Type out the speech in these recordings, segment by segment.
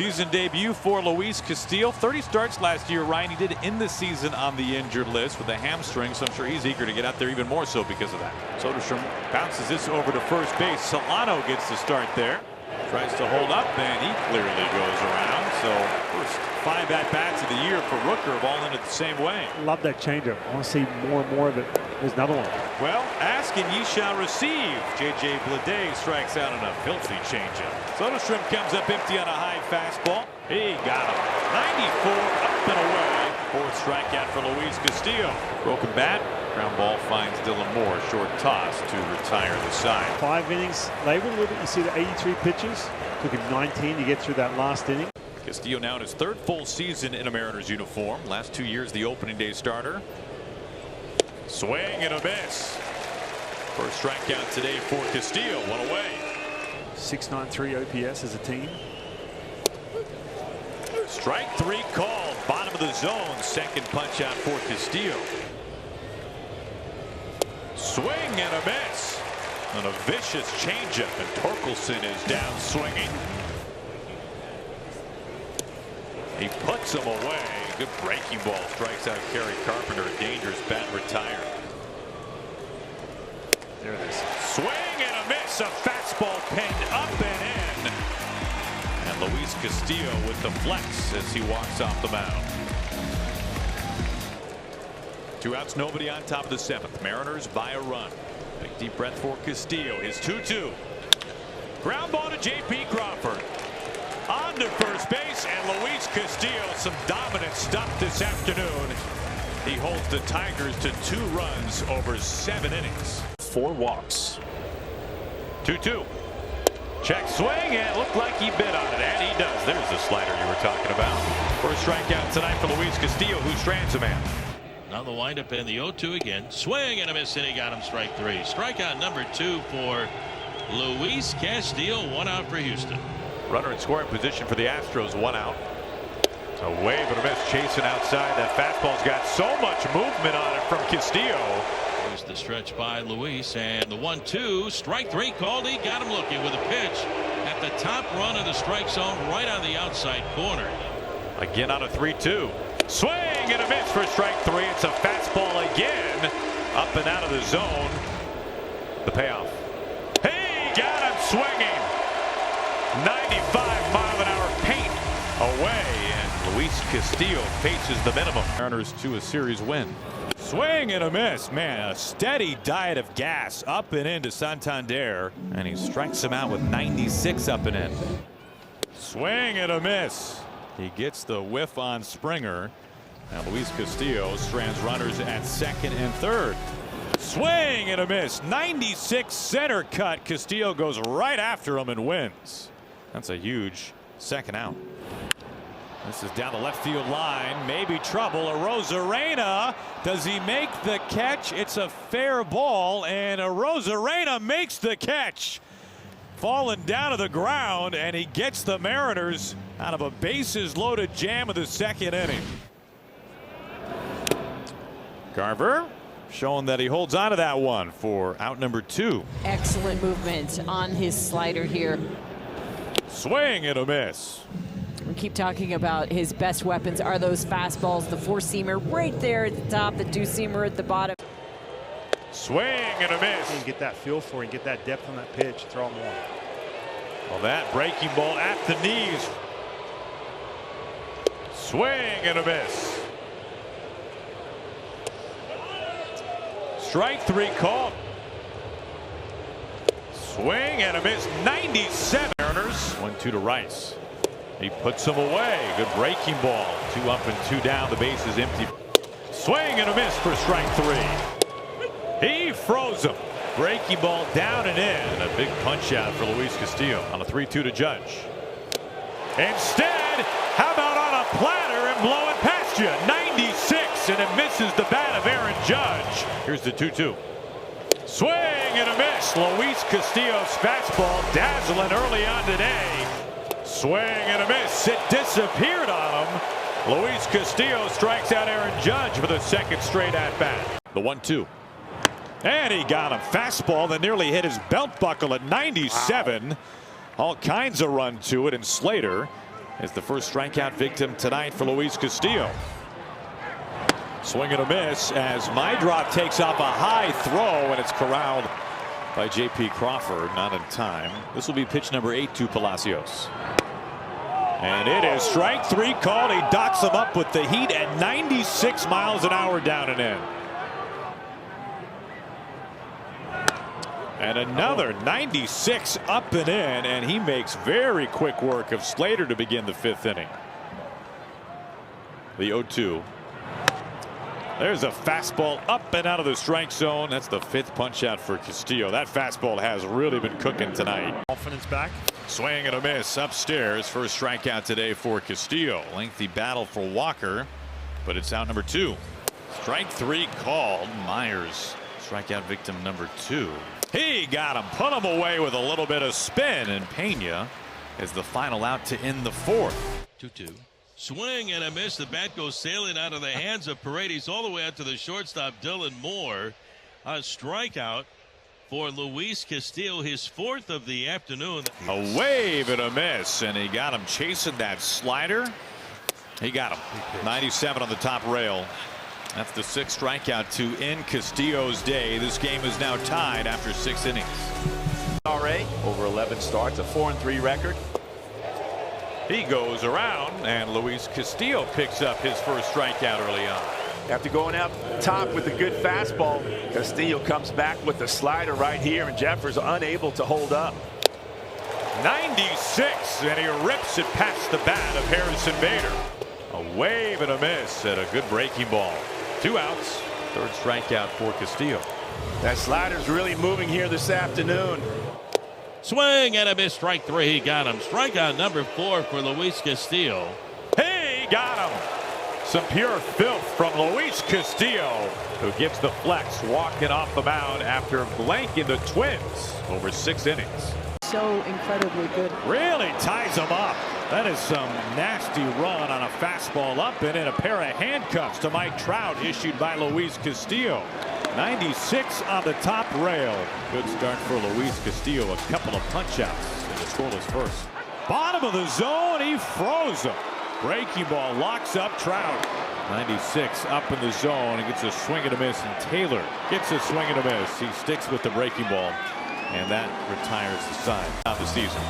Season debut for Luis Castillo. 30 starts last year. Ryan, he did end the season on the injured list with a hamstring, so I'm sure he's eager to get out there even more so because of that. Soderstrom bounces this over to first base. Solano gets the start there. Tries to hold up, and he clearly goes around. So first 5 at-bats of the year for Rooker have all ended the same way. Love that changeup. I want to see more and more of it. There's another one. Well, ask and ye shall receive. J.J. Bleday strikes out on a filthy changeup. Soderstrom comes up empty on a high fastball. He got him. 94 up and away. 4th strikeout for Luis Castillo. Broken bat. Ground ball finds Dylan Moore. Short toss to retire the side. 5 innings labeled with it. You see the 83 pitches. Took him 19 to get through that last inning. Castillo now in his 3rd full season in a Mariners uniform. Last 2 years the opening day starter. Swing and a miss. First strikeout today for Castillo. 1 away. 693 OPS as a team. Strike 3 called. Bottom of the zone. 2nd punch out for Castillo. Swing and a miss. And a vicious changeup, and Torkelson is down swinging. He puts him away. Good breaking ball. Strikes out Kerry Carpenter. A dangerous bat retired. There it is. Swing and a miss. A fastball pinned up and in. And Luis Castillo with the flex as he walks off the mound. 2 outs, nobody on top of the 7th. Mariners by a run. Big deep breath for Castillo. His 2-2. Ground ball to J.P. Crawford. On to first base, and Luis Castillo, some dominant stuff this afternoon. He holds the Tigers to 2 runs over 7 innings. 4 walks. 2-2. Check swing, and it looked like he bit on it, and he does. There's the slider you were talking about. First strikeout tonight for Luis Castillo, who strands a man. Now the windup and the 0-2 again. Swing and a miss, and he got him strike 3. Strikeout number 2 for Luis Castillo. 1 out for Houston. Runner in scoring position for the Astros. 1 out. A wave and a miss chasing outside. That fastball's got so much movement on it from Castillo. Here's the stretch by Luis, and the 1-2. Strike 3 called. He got him looking with a pitch at the top run of the strike zone right on the outside corner. Again on a 3-2. Swing and a miss for strike 3. It's a fastball again. Up and out of the zone. The payoff. He got him swinging. 95-mile-an-hour paint away, and Luis Castillo faces the minimum. Mariners to a series win. Swing and a miss. Man, a steady diet of gas up and into Santander, and he strikes him out with 96 up and in. Swing and a miss. He gets the whiff on Springer. Now Luis Castillo strands runners at 2nd and 3rd. Swing and a miss. 96 center cut. Castillo goes right after him and wins. That's a huge 2nd out. This is down the left field line. Maybe trouble. Arozarena. Does he make the catch? It's a fair ball, and Arozarena makes the catch. Falling down to the ground, and he gets the Mariners out of a bases loaded jam of the 2nd inning. Garver showing that he holds on to that one for out number 2. Excellent movement on his slider here. Swing and a miss. We keep talking about his best weapons are those fastballs, the 4-seamer right there at the top, the 2-seamer at the bottom. Swing and a miss. You can get that feel for it and get that depth on that pitch. Throw him one. Well, that breaking ball at the knees. Swing and a miss. Strike 3 called. Swing and a miss. 97. Mariners. 1-2 to Rice. He puts him away. Good breaking ball. 2 up and 2 down. The base is empty. Swing and a miss for strike 3. He froze him. Breaking ball down and in. A big punch out for Luis Castillo on a 3-2 to Judge. Instead, how about on a platter and blow it past you? 96, and it misses the bat of Aaron Judge. Here's the 2-2. Swing and a miss. Luis Castillo's fastball dazzling early on today. Swing and a miss. It disappeared on him. Luis Castillo strikes out Aaron Judge for the 2nd straight at bat. The 1-2. And he got him. Fastball that nearly hit his belt buckle at 97. Wow. All kinds of run to it, and Slater is the first strikeout victim tonight for Luis Castillo. Swing and a miss as Mydrop takes off a high throw, and it's corralled by J.P. Crawford, not in time. This will be pitch number 8 to Palacios. And it is strike 3 called. He docks him up with the heat at 96 miles an hour down and in. And another 96 up and in, and he makes very quick work of Slater to begin the 5th inning. The 0-2. There's a fastball up and out of the strike zone. That's the 5th punch out for Castillo. That fastball has really been cooking tonight. Confidence back. Swing and a miss upstairs. First strikeout today for Castillo. Lengthy battle for Walker, but it's out number 2. Strike 3 called. Myers, strikeout victim number 2. He got him, put him away with a little bit of spin, and Pena is the final out to end the 4th. 2-2. Swing and a miss. The bat goes sailing out of the hands of Paredes all the way out to the shortstop, Dylan Moore. A strikeout for Luis Castillo, his 4th of the afternoon. A wave and a miss, and he got him chasing that slider. He got him. 97 on the top rail. That's the 6th strikeout to end Castillo's day. This game is now tied after 6 innings. RA over 11 starts, a 4-3 record. He goes around, and Luis Castillo picks up his first strikeout early on. After going up top with a good fastball, Castillo comes back with the slider right here, and Jeffers unable to hold up. 96, and he rips it past the bat of Harrison Bader. A wave and a miss and a good breaking ball. 2 outs. 3rd strikeout for Castillo. That slider's really moving here this afternoon. Swing and a miss. Strike 3. He got him. Strikeout number 4 for Luis Castillo. He got him. Some pure filth from Luis Castillo, who gets the flex walking off the mound after blanking the Twins over 6 innings. So incredibly good. Really ties him up. That is some nasty run on a fastball up and in. A pair of handcuffs to Mike Trout issued by Luis Castillo. 96 on the top rail. Good start for Luis Castillo. A couple of punch outs in the scoreless first. Bottom of the zone, he froze him. Breaking ball locks up Trout. 96 up in the zone and gets a swing and a miss, and Taylor gets a swing and a miss. He sticks with the breaking ball, and that retires the side of the season.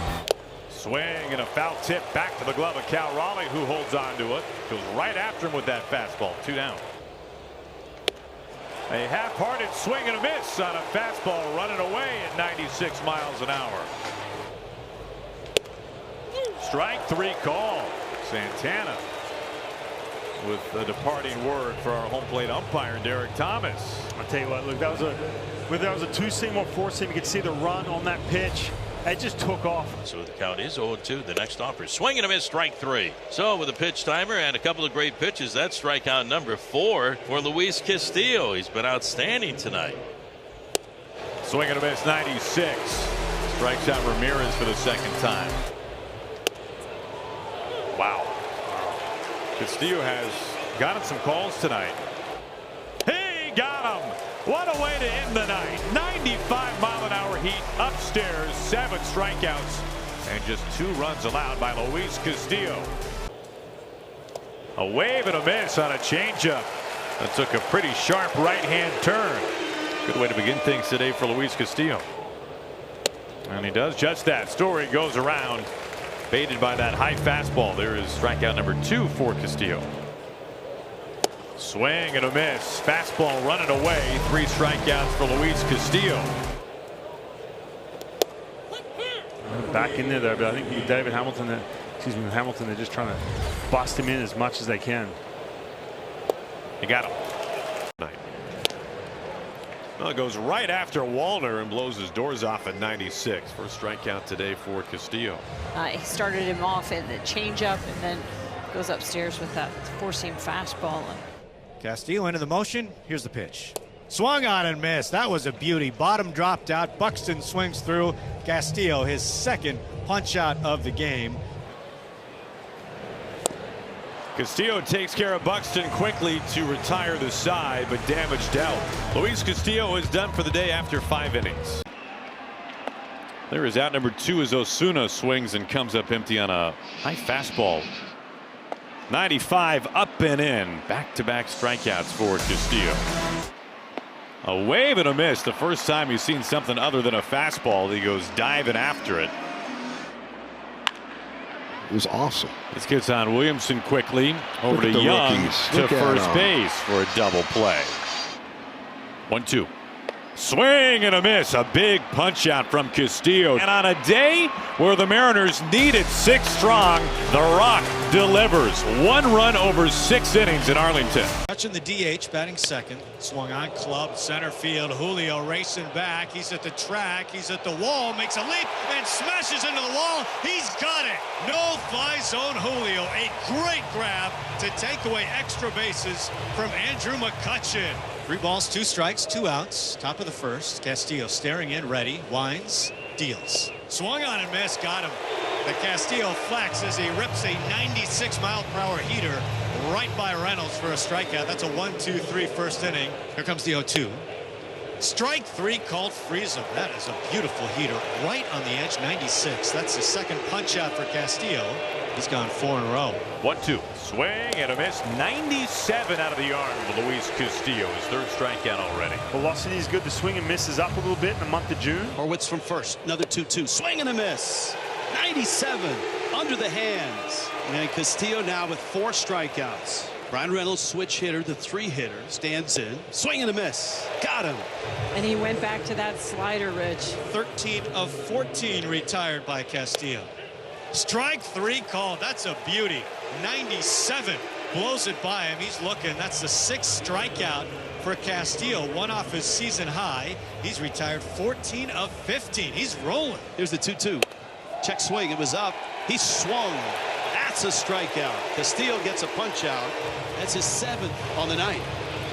Swing and a foul tip back to the glove of Cal Raleigh, who holds on to it. Goes right after him with that fastball. 2 down. A half-hearted swing and a miss on a fastball running away at 96 miles an hour. Strike 3 call. Santana with a departing word for our home plate umpire, Derek Thomas. I'll tell you what, look, whether that was a 2-seam or 4-seam, you could see the run on that pitch. It just took off. So the count is 0-2. The next offer. Swing and a miss. Strike 3. So with a pitch timer and a couple of great pitches, that's strikeout number 4 for Luis Castillo. He's been outstanding tonight. Swing and a miss. 96. Strikes out Ramirez for the 2nd time. Wow. Castillo has gotten some calls tonight. He got him. What a way to end the night. 95-mile-an-hour heat upstairs. 7 strikeouts and just 2 runs allowed by Luis Castillo. A wave and a miss on a changeup that took a pretty sharp right-hand turn. Good way to begin things today for Luis Castillo. And he does just that. Story goes around, baited by that high fastball. There is strikeout number 2 for Castillo. Swing and a miss. Fastball running away. 3 strikeouts for Luis Castillo. Back in there, though, but I think Hamilton, they're just trying to bust him in as much as they can. You got him. Well, it goes right after Wallner and blows his doors off at 96. First strikeout today for Castillo. He started him off in the changeup and then goes upstairs with that 4-seam fastball. Castillo into the motion. Here's the pitch. Swung on and missed. That was a beauty. Bottom dropped out. Buxton swings through. Castillo, his 2nd punch out of the game. Castillo takes care of Buxton quickly to retire the side, but damage dealt. Luis Castillo is done for the day after 5 innings. There is out number 2 as Osuna swings and comes up empty on a high fastball. 95 up and in. Back-to-back strikeouts for Castillo. A wave and a miss. The first time you've seen something other than a fastball. He goes diving after it. It was awesome. This gets on Williamson quickly over to Young to first base for a double play. 1-2. Swing and a miss. A big punch out from Castillo. And on a day where the Mariners needed 6 strong, The Rock delivers. 1 run over 6 innings in Arlington. Touching the DH, batting second. Swung on, club, center field. Julio racing back. He's at the track. He's at the wall. Makes a leap and smashes into the wall. He's got it. No-fly zone Julio. A great grab to take away extra bases from Andrew McCutchen. 3 balls, 2 strikes, 2 outs. Top of the first. Castillo staring in, ready. Winds, deals. Swung on and missed. Got him. The Castillo flex as he rips a 96-mile-per-hour heater right by Reynolds for a strikeout. That's a 1-2-3 first inning. Here comes the 0-2. Strike 3 called Friesen. That is a beautiful heater right on the edge. 96. That's the second punch out for Castillo. He's gone 4 in a row. 1-2. Swing and a miss. 97 out of the arm for Luis Castillo. His 3rd strikeout already. Velocity is good. The swing and miss is up a little bit in the month of June. Horwitz from first. Another 2-2. Swing and a miss. 97 under the hands. And Castillo now with 4 strikeouts. Brian Reynolds, switch hitter, the 3-hitter, stands in. Swing and a miss. Got him. And he went back to that slider, Rich. 13 of 14 retired by Castillo. Strike 3 called. That's a beauty. 97 blows it by him. He's looking. That's the 6th strikeout for Castillo. 1 off his season high. He's retired 14 of 15. He's rolling. Here's the 2-2. Check swing. It was up. He swung. That's a strikeout. Castillo gets a punch out. That's his 7th on the night.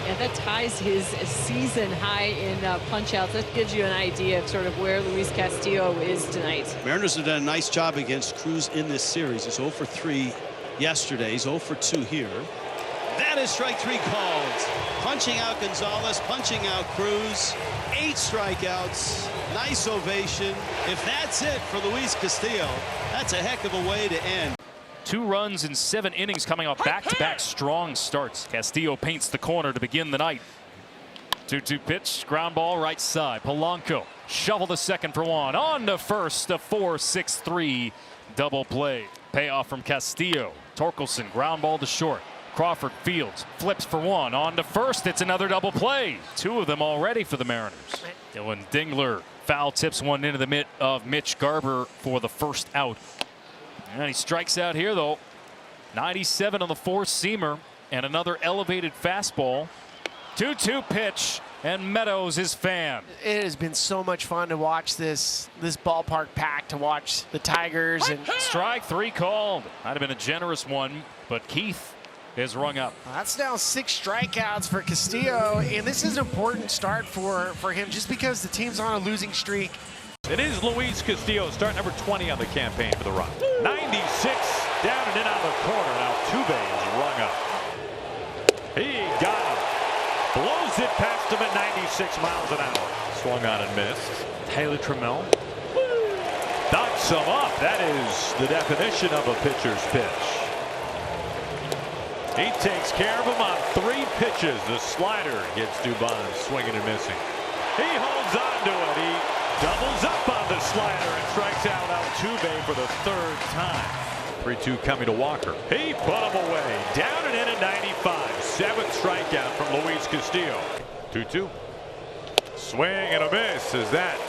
And that ties his season high in punch outs. That gives you an idea of sort of where Luis Castillo is tonight. Mariners have done a nice job against Cruz in this series. He's 0 for 3 yesterday. He's 0 for 2 here. That is strike 3 called. Punching out Gonzalez, punching out Cruz. 8 strikeouts. Nice ovation. If that's it for Luis Castillo, that's a heck of a way to end. 2 runs in 7 innings coming off back-to-back strong starts. Castillo paints the corner to begin the night. 2-2 pitch, ground ball right side. Polanco shovel the second for 1. On to first, a 4-6-3 double play. Payoff from Castillo. Torkelson ground ball to short. Crawford fields, flips for 1. On to first, it's another double play. 2 of them already for the Mariners. Dylan Dingler foul tips one into the mitt of Mitch Garber for the first out. And he strikes out here, though. 97 on the 4-seamer and another elevated fastball. 2-2 pitch, and Meadows is fan. It has been so much fun to watch this ballpark pack, to watch the Tigers. And strike 3 called. Might have been a generous one, but Keith is rung up. That's now 6 strikeouts for Castillo, and this is an important start for him just because the team's on a losing streak. It is Luis Castillo, start number 20 on the campaign for the Rock. 96 down and in out of the corner. Now Altuve is rung up. He got him. Blows it past him at 96 miles an hour. Swung on and missed. Taylor Trammell. Knocks him up. That is the definition of a pitcher's pitch. He takes care of him on 3 pitches. The slider gets Dubon swinging and missing. He holds on to it. He doubles up on the slider and strikes out Altuve for the 3rd time. 3-2 coming to Walker. He put him away. Down and in at 95. 7th strikeout from Luis Castillo. 2-2. Swing and a miss as that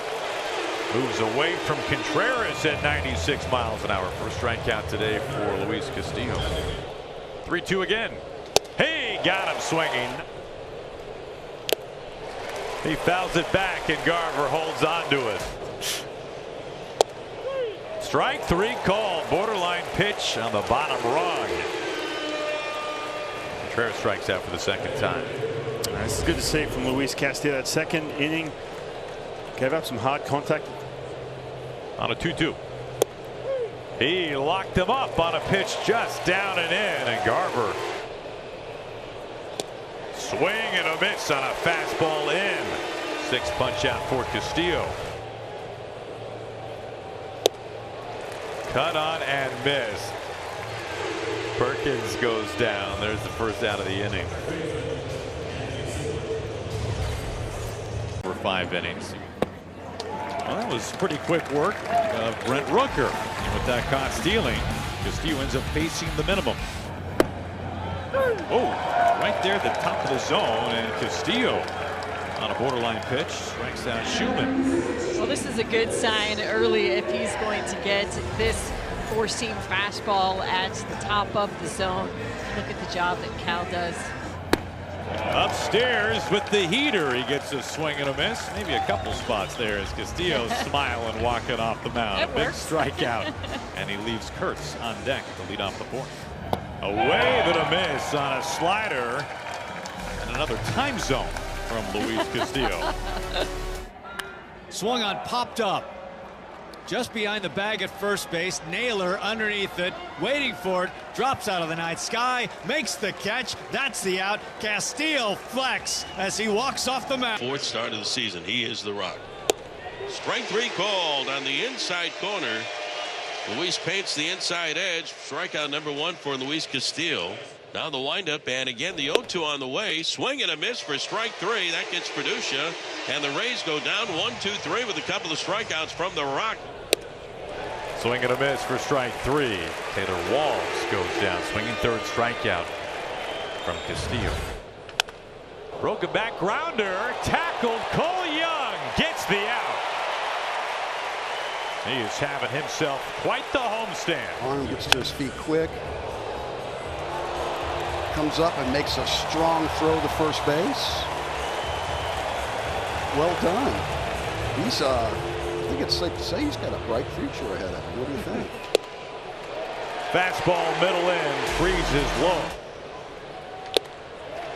moves away from Contreras at 96 miles an hour. First strikeout today for Luis Castillo. 3-2 again. He got him swinging. He fouls it back and Garver holds on to it. Strike 3 called. Borderline pitch on the bottom rung. Contreras strikes out for the 2nd time. This is good to see from Luis Castillo. That 2nd inning gave up some hard contact on a 2-2. He locked him up on a pitch just down and in, and Garver swing and a miss on a fastball in. 6th punch out for Castillo. Cut on and miss. Perkins goes down. There's the first out of the inning. For 5 innings. Well, that was pretty quick work of Brent Rooker. And with that caught stealing, Castillo ends up facing the minimum. Oh, right there at the top of the zone, and Castillo on a borderline pitch strikes out Schumann. Well, this is a good sign early if he's going to get this four-seam fastball at the top of the zone. Look at the job that Cal does. Upstairs with the heater, he gets a swing and a miss. Maybe a couple spots there as Castillo smiling, walking off the mound. That Big works. strikeout, and he leaves Kurtz on deck to lead off the fourth. A wave and a miss on a slider, and another time zone from Luis Castillo. Swung on, popped up. Just behind the bag at first base. Naylor underneath it, waiting for it. Drops out of the night sky, makes the catch. That's the out. Castillo flex as he walks off the mound. Fourth start of the season. He is the rock. Strike 3 called on the inside corner. Luis paints the inside edge. Strikeout number 1 for Luis Castillo. Now the windup, and again the 0-2 on the way. Swing and a miss for strike 3. That gets Producia, and the Rays go down 1-2-3 with a couple of strikeouts from the Rock. Swing and a miss for strike 3. Taylor Walls goes down, swinging third strikeout from Castillo. Broken back grounder, tackled. Cole Young gets the out. He is having himself quite the homestand. Arnold gets to his feet quick. Comes up and makes a strong throw to first base. Well done. He's I think it's safe to say he's got a bright future ahead of him. What do you think? Fastball middle in, freezes low.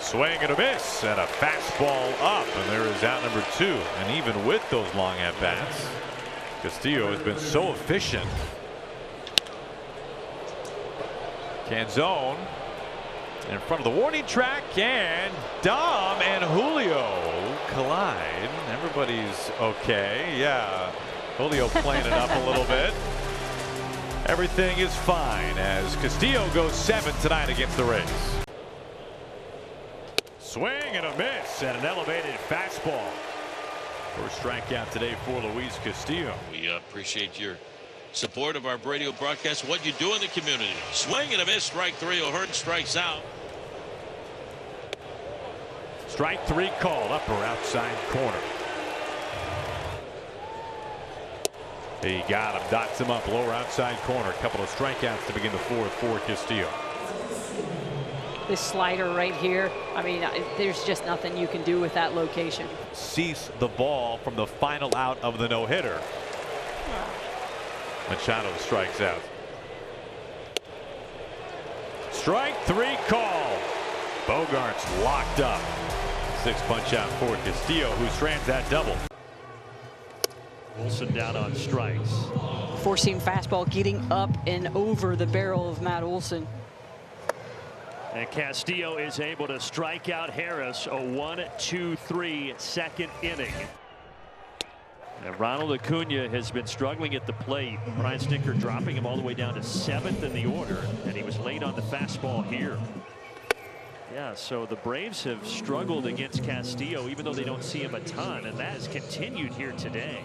Swing and a miss, and a fastball up, and there is out number 2. And even with those long at bats, Castillo has been so efficient. Canzone in front of the warning track, and Dom and Julio collide. Everybody's okay. Yeah, Julio playing it up a little bit. Everything is fine as Castillo goes 7 tonight against the Rays. Swing and a miss, and an elevated fastball. First strikeout today for Luis Castillo. We appreciate your support of our radio broadcast, what you do in the community. Swing and a miss, strike 3. O'Hearn strikes out. Strike 3 called, upper outside corner. He got him, dots him up, lower outside corner. A couple of strikeouts to begin the fourth for Castillo. This slider right here, I mean, there's just nothing you can do with that location. Cease the ball from the final out of the no-hitter. Machado strikes out. Strike 3 call. Bogart's locked up. 6 punch out for Castillo, who strands that double. Wilson down on strikes. Four-seam fastball getting up and over the barrel of Matt Olson. And Castillo is able to strike out Harris. A 1-2-3 second inning. And Ronald Acuna has been struggling at the plate. Brian Stinker dropping him all the way down to 7th in the order, and he was late on the fastball here. Yeah, so the Braves have struggled against Castillo, even though they don't see him a ton, and that has continued here today.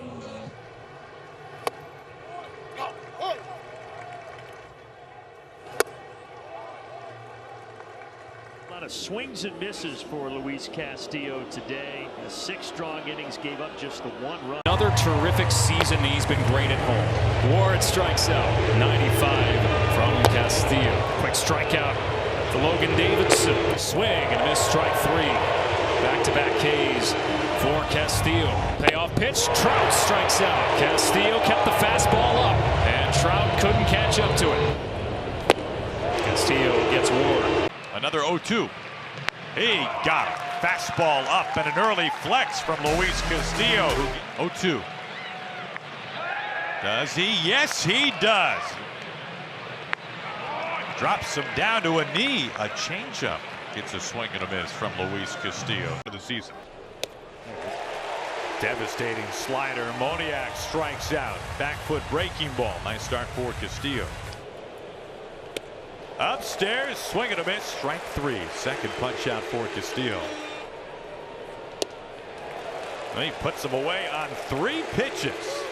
A lot of swings and misses for Luis Castillo today. 6 strong innings, gave up just the 1 run. Another terrific season. He's been great at home. Ward strikes out. 95 from Castillo. Quick strikeout to Logan Davidson. Swing and a miss, strike 3. Back-to-back Ks for Castillo. Payoff pitch. Trout strikes out. Castillo kept the fastball up, and Trout couldn't catch up to it. Castillo gets Ward. Another 0-2. He got him. Fastball up and an early flex from Luis Castillo. 0-2. Does he? Yes, he does. Drops him down to a knee. A changeup. Gets a swing and a miss from Luis Castillo for the season. Devastating slider. Moniak strikes out. Back foot breaking ball. Nice start for Castillo. Upstairs, swing and a miss. Strike 3. Second punch out for Castillo. And he puts him away on 3 pitches.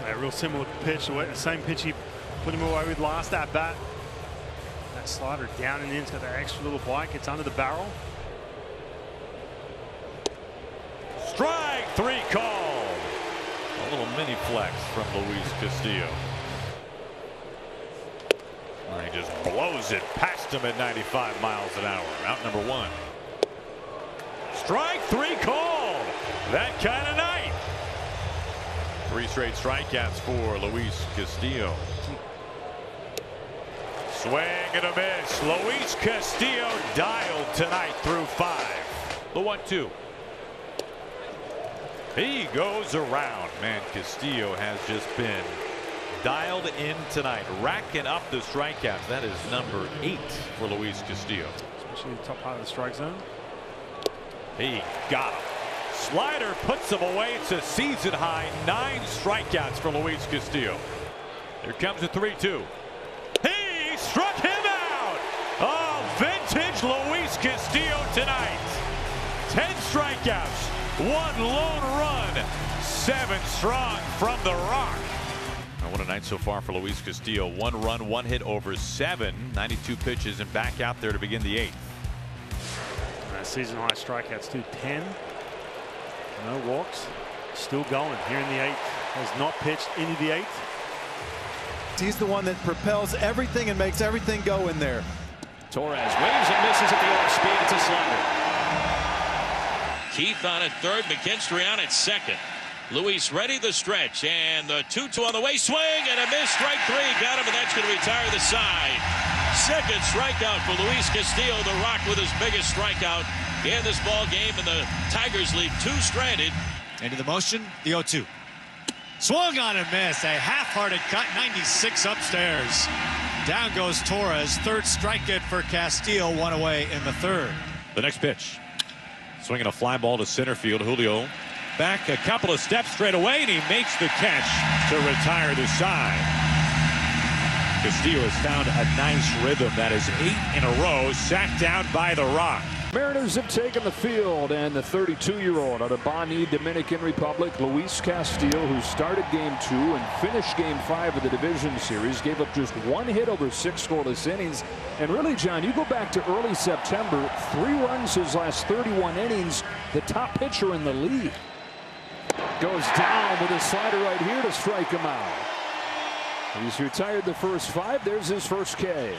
A real similar pitch, the same pitch he put him away with last at bat. That slider down and in, it's got that extra little bite, gets under the barrel. Strike 3 called. A little mini flex from Luis Castillo. He just blows it past him at 95 miles an hour. Out number 1. Strike 3 called. That kind of night. 3 straight strikeouts for Luis Castillo. Swing and a miss. Luis Castillo dialed tonight through 5. The 1-2. He goes around. Man, Castillo has just been dialed in tonight, racking up the strikeouts. That is number 8 for Luis Castillo. Especially the top part of the strike zone. He got him. Slider puts him away. It's a season high 9 strikeouts for Luis Castillo. Here comes the 3-2. He struck him out. Oh, vintage Luis Castillo tonight. 10 strikeouts, 1 lone run, 7 strong from the Rock. What a night so far for Luis Castillo. 1 run, 1 hit over 7, 92 pitches, and back out there to begin the 8th. Season high strikeouts to 10. No walks. Still going here in the 8th. Has not pitched into the 8th. He's the one that propels everything and makes everything go in there. Torres waves and misses at the off speed. It's a slider. Keith on at third, McKinstry on at second. Luis ready the stretch, and the 2-2 on the way. Swing and a miss. Strike 3. Got him, and that's going to retire the side. Second strikeout for Luis Castillo. The Rock with his biggest strikeout in this ball game, and the Tigers leave 2 stranded. Into the motion, the 0-2. Swung on and missed. A half-hearted cut, 96 upstairs. Down goes Torres. 3rd strikeout for Castillo. 1 away in the 3rd. The next pitch. Swinging a fly ball to center field. Julio back a couple of steps straight away, and he makes the catch to retire the side. Castillo has found a nice rhythm. That is 8 in a row, sacked down by the Rock. Mariners have taken the field, and the 32-year-old out of Bani, Dominican Republic, Luis Castillo, who started Game 2 and finished Game 5 of the division series, gave up just 1 hit over 6 scoreless innings. And really, John, you go back to early September, 3 runs his last 31 innings, the top pitcher in the league. Goes down with a slider right here to strike him out. He's retired the first 5. There's his first K.